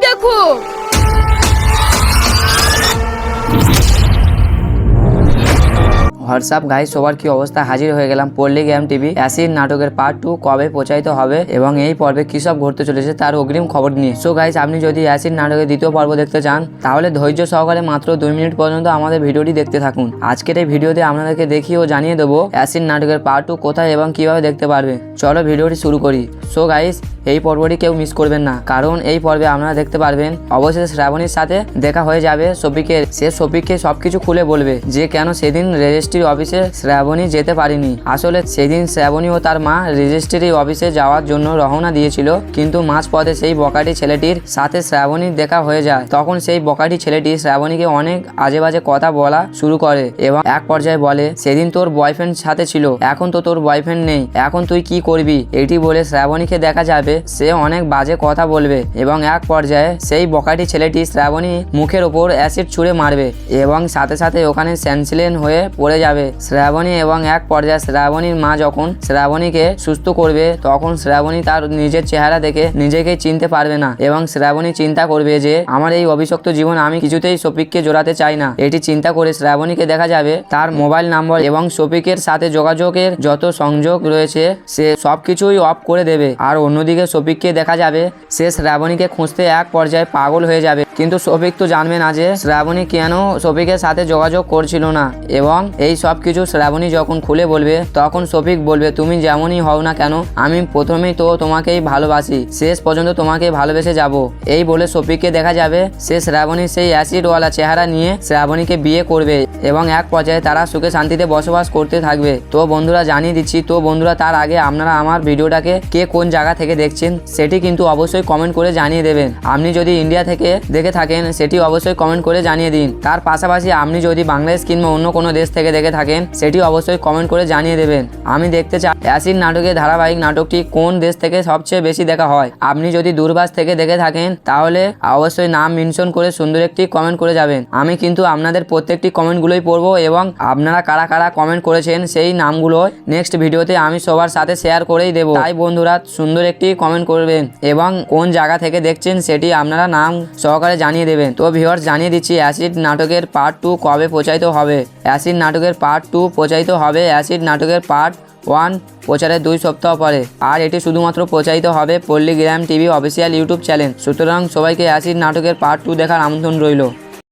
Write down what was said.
দেখো। WhatsApp guys, সবার কি অবস্থা? হাজির হয়ে গেলাম পল্লী গ্রাম টিভি অ্যাসিড নাটকের পার্ট 2 কবে প্রচারিত হবে এবং এই পর্বে কি সব ঘটতে চলেছে তার অগ্রিম খবর নিয়ে। সো গাইস, আপনি যদি অ্যাসিড নাটকের দ্বিতীয় পর্ব দেখতে চান তাহলে ধৈর্য সহকারে মাত্র 2 মিনিট পর্যন্ত আমাদের ভিডিওটি দেখতে থাকুন। আজকের এই ভিডিওতে আপনাদেরকে দেখিয়ে ও জানিয়ে দেবো অ্যাসিড নাটকের পার্ট 2 কোথায় এবং কিভাবে দেখতে পারবে। চলো ভিডিওটি শুরু করি। সো গাইস, এই পর্বটি কেউ মিস করবেন না, কারণ এই পর্বে আপনারা দেখতে পারবেন অবশেষে শ্রাবণীর সাথে দেখা হয়ে যাবে শফিকের। সে শফিককে সবকিছু খুলে বলবে যে কেন সেদিন রেজিস্ট্রি অফিসে শ্রাবণী যেতে পারেনি। আসলে সেদিন শ্রাবণী ও তার মা রেজিস্ট্রি অফিসে যাওয়ার জন্য রওনা দিয়েছিল, কিন্তু মাঝপথে সেই বকাটি ছেলেটির সাথে শ্রাবণীর দেখা হয়ে যায়। তখন সেই বকাটি ছেলেটি শ্রাবণীকে অনেক আজে বাজে কথা বলা শুরু করে এবং এক পর্যায়ে বলে, সেদিন তোর বয়ফ্রেন্ড সাথে ছিল, এখন তো তোর বয়ফ্রেন্ড নেই, এখন তুই কি করবি? এটি বলে শ্রাবণীকে দেখা যাবে সে অনেক বাজে কথা বলবে এবং এক পর্যায়ে সেই বকাটি ছেলেটি শ্রাবণী মুখের ওপর অ্যাসিড ছুঁড়ে মারবে এবং সাথে সাথে ওখানে সেন্সিলেন হয়ে পড়ে যাবে শ্রাবণী। এবং এক পর্যায়ে শ্রাবণীর মা যখন শ্রাবণীকে সুস্থ করবে তখন শ্রাবণী তার নিজের চেহারা দেখে নিজেকে চিনতে পারবে না এবং শ্রাবণী চিন্তা করবে যে আমার এই অভিশপ্ত জীবন আমি কিছুতেই শফিককে জোড়াতে চাই না। এটি চিন্তা করে শ্রাবণীকে দেখা যাবে তার মোবাইল নাম্বার এবং শফিকের সাথে যোগাযোগের যত সংযোগ রয়েছে সে সবকিছুই অফ করে দেবে। আর অন্যদিকে শফিককে দেখা যাবে সে শ্রাবণীকে খুঁজতে এক পর্যায়ে পাগল হয়ে যাবে, কিন্তু শফিক তো জানবে না যে শ্রাবণী কেন শফিকের সাথে যোগাযোগ করছিল না। এবং এই সব কিছু শ্রাবণী যখন খুলে বলবে তখন শফিক বলবে, তুমি যেমনই হও না কেন আমি প্রথমেই তো তোমাকেই ভালোবাসি, শেষ পর্যন্ত তোমাকে ভালোবেসে যাব। এই বলে শফিককে দেখা যাবে সে শ্রাবণীর সেই অ্যাসিডওয়ালা চেহারা নিয়ে শ্রাবণীকে বিয়ে করবে এবং এক পর্যায়ে তারা সুখে শান্তিতে বসবাস করতে থাকবে। তো বন্ধুরা জানিয়ে দিচ্ছি, তো বন্ধুরা তার আগে আপনারা আমার ভিডিওটাকে কে কোন জায়গা থেকে দেখছেন সেটি কিন্তু অবশ্যই কমেন্ট করে জানিয়ে দেবেন। আপনি যদি ইন্ডিয়া থেকে দেখে থাকেন সেটি অবশ্যই কমেন্ট করে জানিয়ে দিন। তার পাশাপাশি আপনি যদি বাংলাদেশ কিংবা অন্য কোনো দেশ থেকে দেখে থাকেন সেটি অবশ্যই কমেন্ট করে জানিয়ে দেবেন। আমি দেখতে চাই অ্যাসিড নাটকের ধারাবাহিক নাটকটি কোন দেশ থেকে সবচেয়ে বেশি দেখা হয়। আপনি যদি দূরভাষ থেকে দেখে থাকেন তাহলে অবশ্যই নাম মেনশন করে সুন্দর একটি কমেন্ট করে যাবেন। আমি কিন্তু আপনাদের প্রত্যেকটি কমেন্টগুলোই পড়বো এবং আপনারা কারা কারা কমেন্ট করেছেন সেই নামগুলো নেক্সট ভিডিওতে আমি সবার সাথে শেয়ার করেই দেবো। তাই বন্ধুরা সুন্দর একটি কমেন্ট করবেন এবং কোন জায়গা থেকে দেখছেন সেটি আপনারা নাম সহকারে জানিয়ে দেবেন। তো ভিউয়ার্স জানিয়ে দিচ্ছি অ্যাসিড নাটকের পার্ট 2 কবে প্রচারিত হবে। অ্যাসিড নাটকের পার্ট 2 প্রচারিত হবে অ্যাসিড নাটকের পার্ট 1 প্রচারের 2 সপ্তাহ পরে। আর এটি শুধুমাত্র প্রচারিত হবে পল্লী গ্রাম টিভি অফিসিয়াল ইউটিউব চ্যানেল। সুতরাং সবাইকে অ্যাসিড নাটকের পার্ট 2 দেখার আমন্ত্রণ রইল।